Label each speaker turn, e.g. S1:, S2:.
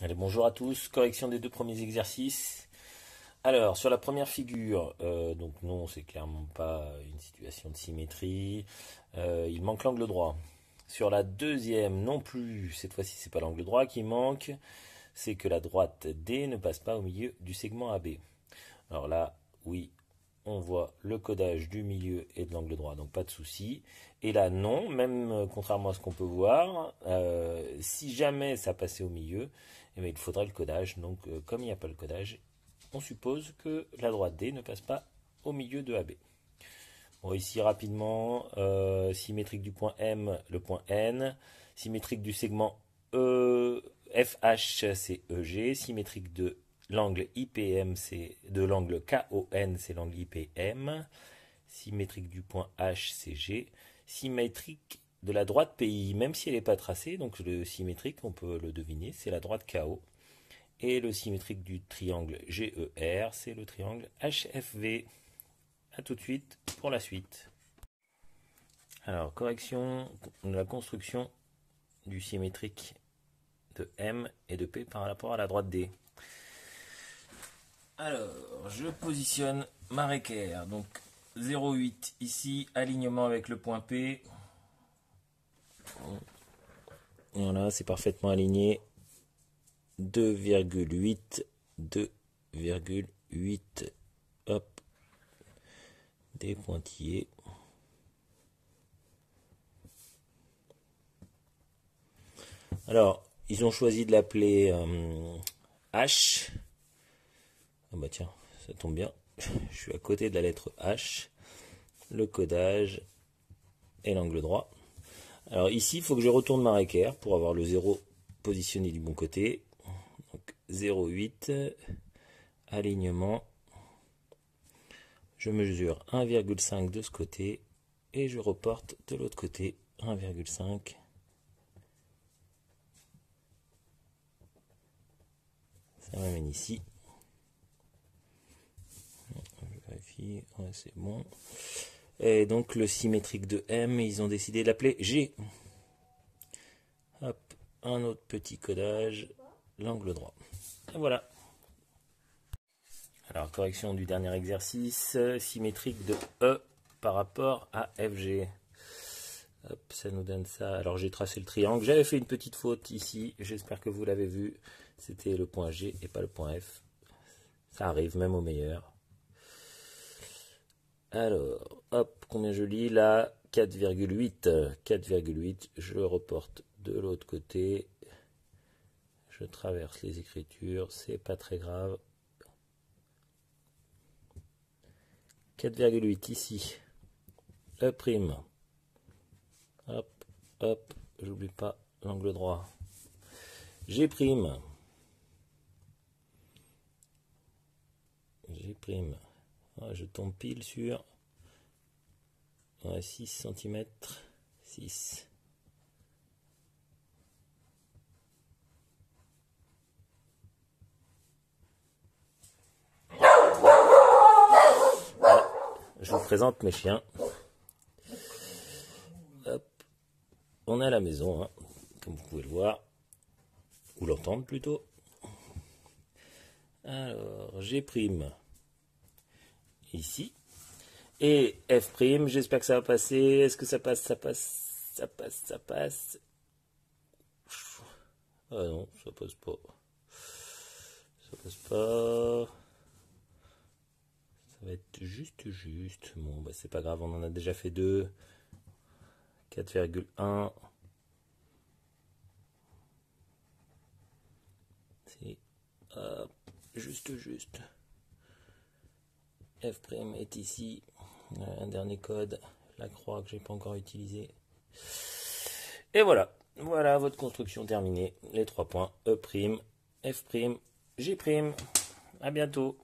S1: Allez, bonjour à tous. Correction des deux premiers exercices. Alors, sur la première figure, donc non, c'est clairement pas une situation de symétrie. Il manque l'angle droit. Sur la deuxième, non plus. Cette fois-ci, c'est pas l'angle droit qui manque. C'est que la droite D ne passe pas au milieu du segment AB. Alors là, oui, on voit le codage du milieu et de l'angle droit, donc pas de souci. Et là, non, même contrairement à ce qu'on peut voir, si jamais ça passait au milieu, eh bien, il faudrait le codage. Donc, comme il n'y a pas le codage, on suppose que la droite D ne passe pas au milieu de AB. Bon, ici, rapidement, symétrique du point M, le point N, symétrique du segment FH, c'est EG, symétrique de l'angle IPM, c'est de l'angle KON, c'est l'angle IPM, symétrique du point H, c'est G, symétrique de la droite PI, même si elle n'est pas tracée, donc le symétrique, on peut le deviner, c'est la droite KO. Et le symétrique du triangle GER, c'est le triangle HFV. A tout de suite pour la suite. Alors, correction de la construction du symétrique de M et de P par rapport à la droite D. Alors, je positionne ma équerre. Donc, 0,8 ici, alignement avec le point P. Voilà, c'est parfaitement aligné. 2,8, 2,8. Hop. Des pointillés. Alors, ils ont choisi de l'appeler H. Ah bah tiens, ça tombe bien. Je suis à côté de la lettre H. Le codage et l'angle droit. Alors ici, il faut que je retourne ma équerre pour avoir le 0 positionné du bon côté. Donc 0,8, alignement. Je mesure 1,5 de ce côté et je reporte de l'autre côté 1,5. Ça m'amène ici. Je vérifie, ouais, c'est bon. Et donc le symétrique de M, ils ont décidé de l'appeler G. Hop, un autre petit codage, l'angle droit. Et voilà. Alors, correction du dernier exercice, symétrique de E par rapport à FG. Hop, ça nous donne ça. Alors, j'ai tracé le triangle. J'avais fait une petite faute ici. J'espère que vous l'avez vu. C'était le point G et pas le point F. Ça arrive, même au meilleur. Alors, hop, combien je lis là? 4,8. 4,8. Je reporte de l'autre côté. Je traverse les écritures. C'est pas très grave. 4,8 ici. E'. Hop, hop, j'oublie pas l'angle droit. G'. G'. Ah, je tombe pile sur 6 cm. 6. Voilà. Je vous présente mes chiens. Hop. On est à la maison, hein, comme vous pouvez le voir. Ou l'entendre plutôt. Alors, G'. Ici. Et F', j'espère que ça va passer. Est-ce que ça passe? Ça passe, ça passe, ça passe. Ah non, ça passe pas. Ça passe pas. Ça va être juste. Bon, bah c'est pas grave, on en a déjà fait 2. 4,1. C'est juste. F' est ici. Un dernier code, la croix que j'ai pas encore utilisé. Et voilà. Voilà votre construction terminée. Les 3 points. E', F', G'. À bientôt.